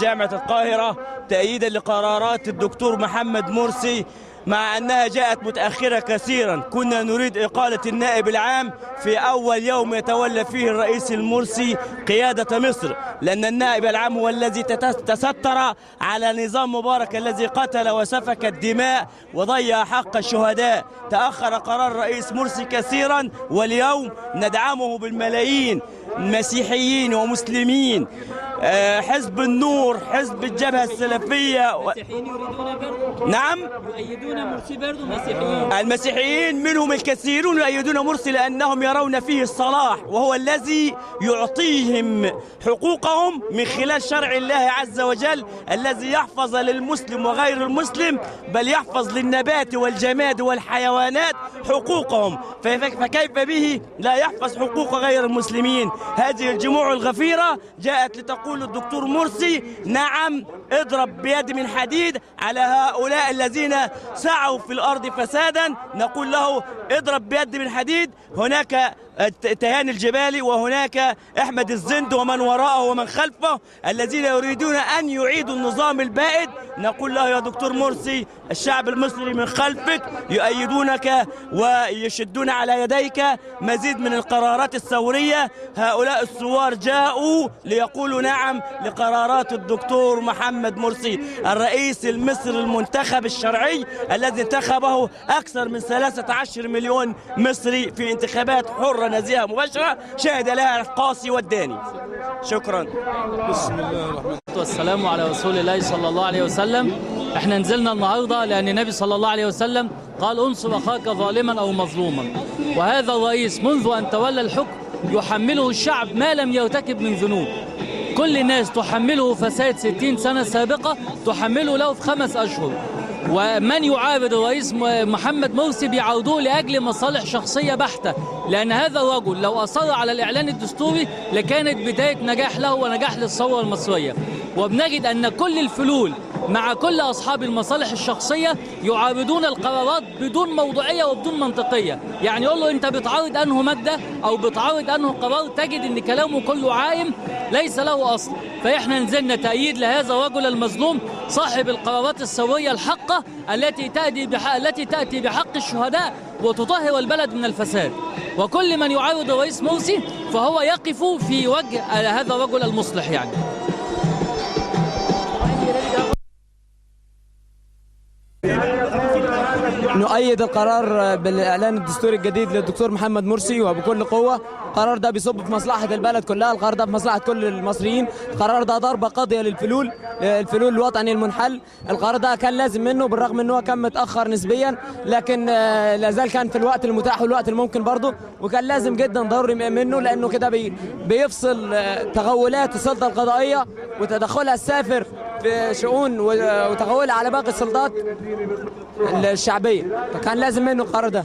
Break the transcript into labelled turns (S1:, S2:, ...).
S1: جامعة القاهرة تأييدا لقرارات الدكتور محمد مرسي، مع أنها جاءت متأخرة كثيرا. كنا نريد إقالة النائب العام في أول يوم يتولى فيه الرئيس المرسي قيادة مصر، لأن النائب العام هو الذي تستر على نظام مبارك الذي قتل وسفك الدماء وضيع حق الشهداء. تأخر قرار الرئيس مرسي كثيرا، واليوم ندعمه بالملايين، مسيحيين ومسلمين، حزب النور، حزب الجبهة السلفية
S2: المسيحيين يريدون برضه.
S1: نعم،
S2: يؤيدون مرسي برضه. مسيحيين
S1: المسيحيين منهم الكثيرون يؤيدون مرسي لأنهم يرون فيه الصلاح، وهو الذي يعطيهم حقوقهم من خلال شرع الله عز وجل الذي يحفظ للمسلم وغير المسلم، بل يحفظ للنبات والجماد والحيوانات حقوقهم، فكيف به لا يحفظ حقوق غير المسلمين؟ هذه الجموع الغفيرة جاءت لتقول الدكتور مرسي نعم، اضرب بيد من حديد على هؤلاء الذين سعوا في الأرض فسادا. نقول له اضرب بيد من حديد. هناك تهاني الجبالي وهناك أحمد الزند ومن وراءه ومن خلفه الذين يريدون أن يعيدوا النظام البائد. نقول له يا دكتور مرسي الشعب المصري من خلفك، يؤيدونك ويشدون على يديك مزيد من القرارات الثورية. هؤلاء الثوار جاءوا ليقولوا نعم لقرارات الدكتور محمد مرسي، الرئيس المصري المنتخب الشرعي الذي انتخبه أكثر من 13 مليون مصري في انتخابات حرة نزيهة مباشرة شهد لها القاصي والداني. شكرا.
S3: بسم الله الرحمن الرحيم
S2: والسلام على رسول الله صلى الله عليه وسلم. احنا نزلنا النهارده لأن النبي صلى الله عليه وسلم قال انصر أخاك ظالما أو مظلوما، وهذا الرئيس منذ أن تولى الحكم يحمله الشعب ما لم يرتكب من ذنوب. كل الناس تحمله فساد 60 سنة سابقة تحمله له في 5 أشهر، ومن يعارض الرئيس محمد مرسي بيعارضوه لأجل مصالح شخصية بحتة، لأن هذا الرجل لو أصر على الإعلان الدستوري لكانت بداية نجاح له ونجاح للثورة المصرية. وبنجد أن كل الفلول مع كل أصحاب المصالح الشخصية يعارضون القرارات بدون موضوعية وبدون منطقية. يعني يقول له أنت بتعارض أنه مادة أو بتعارض أنه قرار، تجد أن كلامه كله عايم ليس له أصل. فإحنا نزلنا تأييد لهذا الرجل المظلوم صاحب القرارات الثورية الحقة التي تأتي بحق الشهداء وتطهر البلد من الفساد. وكل من يعارض الرئيس مرسي فهو يقف في وجه هذا الرجل المصلح. يعني
S4: نؤيد القرار بالإعلان الدستوري الجديد للدكتور محمد مرسي وبكل قوة. القرار ده بيصب في مصلحة البلد كلها، القرار ده في مصلحة كل المصريين. القرار ده ضربة قاضية للفلول الوطني المنحل. القرار ده كان لازم منه بالرغم ان هو كان متأخر نسبيا، لكن لازال كان في الوقت المتاح والوقت الممكن برضه، وكان لازم جدا ضروري منه، لأنه كده بيفصل تغولات السلطة القضائية وتدخلها السافر في شؤون وتغولها على باقي السلطات الشعبية، فكان لازم منه القرار ده.